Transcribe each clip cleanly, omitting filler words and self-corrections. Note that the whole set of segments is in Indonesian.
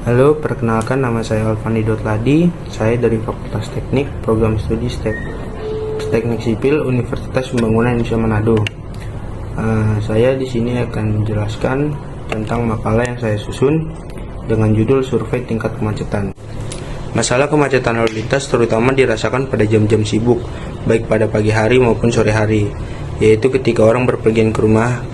Halo, perkenalkan nama saya Alfandi Dotladi. Saya dari Fakultas Teknik, Program Studi Teknik Sipil Universitas Pembangunan Indonesia Manado. Saya di sini akan menjelaskan tentang makalah yang saya susun dengan judul Survei Tingkat Kemacetan. Masalah kemacetan lalu lintas terutama dirasakan pada jam-jam sibuk, baik pada pagi hari maupun sore hari, yaitu ketika orang berpergian ke rumah,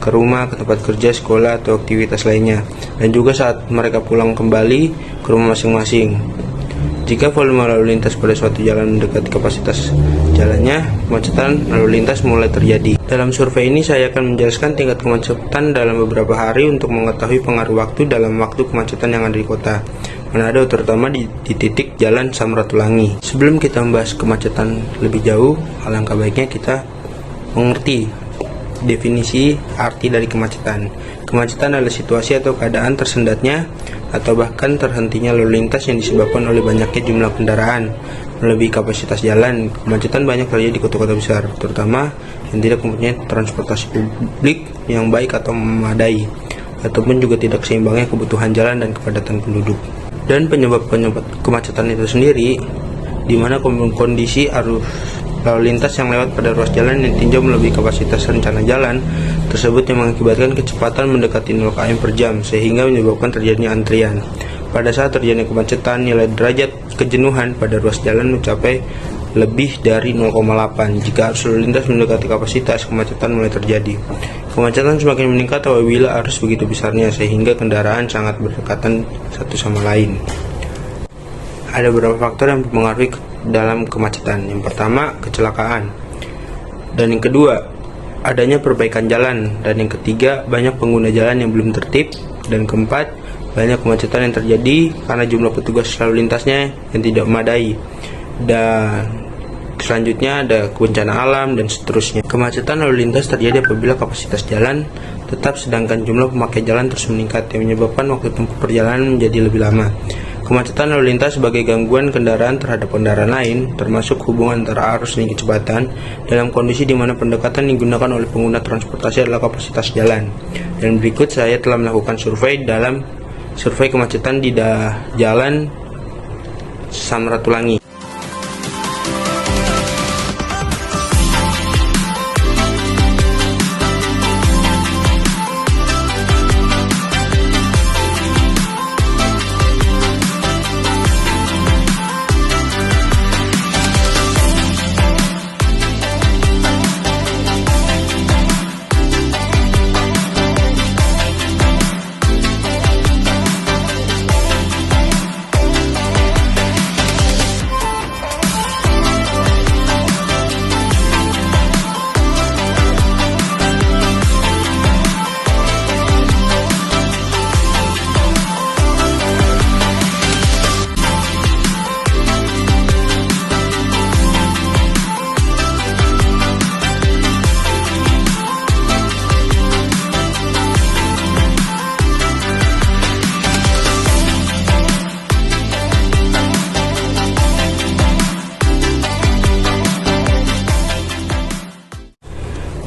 ke tempat kerja, sekolah, atau aktivitas lainnya, dan juga saat mereka pulang kembali ke rumah masing-masing. Jika volume lalu lintas pada suatu jalan mendekati kapasitas jalannya, kemacetan lalu lintas mulai terjadi. Dalam survei ini saya akan menjelaskan tingkat kemacetan dalam beberapa hari untuk mengetahui pengaruh waktu dalam waktu kemacetan yang ada di kota Manado, terutama di titik jalan Samratulangi. Sebelum kita membahas kemacetan lebih jauh, alangkah baiknya kita mengerti definisi arti dari kemacetan. Kemacetan adalah situasi atau keadaan tersendatnya atau bahkan terhentinya lalu lintas yang disebabkan oleh banyaknya jumlah kendaraan melebihi kapasitas jalan. Kemacetan banyak terjadi di kota-kota besar, terutama yang tidak mempunyai transportasi publik yang baik atau memadai, ataupun juga tidak seimbangnya kebutuhan jalan dan kepadatan penduduk. Dan penyebab kemacetan itu sendiri, di mana kondisi arus lalu lintas yang lewat pada ruas jalan yang tinjau melebihi kapasitas rencana jalan tersebut yang mengakibatkan kecepatan mendekati 0 km per jam sehingga menyebabkan terjadinya antrian. Pada saat terjadinya kemacetan, nilai derajat kejenuhan pada ruas jalan mencapai lebih dari 0,8. Jika arus lalu lintas mendekati kapasitas, kemacetan mulai terjadi. Kemacetan semakin meningkat apabila arus begitu besarnya sehingga kendaraan sangat berdekatan satu sama lain. Ada beberapa faktor yang mempengaruhi dalam kemacetan. Yang pertama, kecelakaan. Dan yang kedua, adanya perbaikan jalan. Dan yang ketiga, banyak pengguna jalan yang belum tertib. Dan keempat, banyak kemacetan yang terjadi karena jumlah petugas lalu lintasnya yang tidak memadai. Dan selanjutnya ada bencana alam dan seterusnya. Kemacetan lalu lintas terjadi apabila kapasitas jalan tetap sedangkan jumlah pemakai jalan terus meningkat yang menyebabkan waktu tempuh perjalanan menjadi lebih lama. Kemacetan lalu lintas sebagai gangguan kendaraan terhadap kendaraan lain, termasuk hubungan antara arus dan kecepatan, dalam kondisi di mana pendekatan digunakan oleh pengguna transportasi adalah kapasitas jalan. Dan berikut saya telah melakukan survei kemacetan di jalan Samratulangi.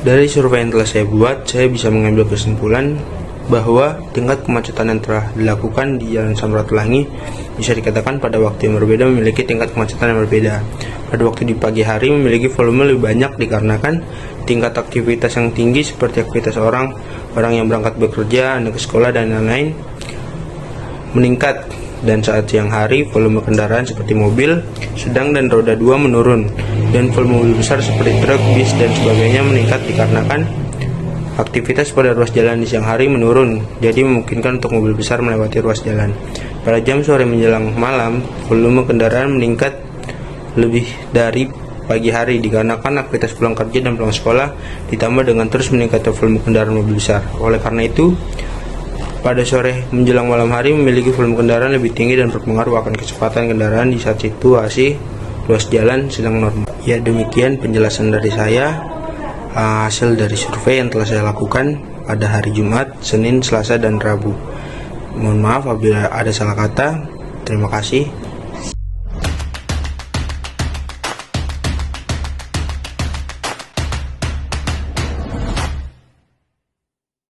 Dari survei yang telah saya buat, saya bisa mengambil kesimpulan bahwa tingkat kemacetan yang telah dilakukan di Jalan Samratulangi bisa dikatakan pada waktu yang berbeda memiliki tingkat kemacetan yang berbeda. Pada waktu di pagi hari memiliki volume lebih banyak dikarenakan tingkat aktivitas yang tinggi seperti aktivitas orang yang berangkat bekerja, anak ke sekolah, dan lain-lain meningkat. Dan saat siang hari volume kendaraan seperti mobil, sedang, dan roda 2 menurun, dan volume mobil besar seperti truk, bis, dan sebagainya meningkat dikarenakan aktivitas pada ruas jalan di siang hari menurun, jadi memungkinkan untuk mobil besar melewati ruas jalan. Pada jam sore menjelang malam, volume kendaraan meningkat lebih dari pagi hari dikarenakan aktivitas pulang kerja dan pulang sekolah ditambah dengan terus meningkatnya volume kendaraan mobil besar. Oleh karena itu, pada sore menjelang malam hari memiliki volume kendaraan lebih tinggi dan berpengaruh akan kecepatan kendaraan di saat situasi ruas jalan sedang normal. Ya, demikian penjelasan dari saya hasil dari survei yang telah saya lakukan pada hari Jumat, Senin, Selasa, dan Rabu. Mohon maaf apabila ada salah kata. Terima kasih.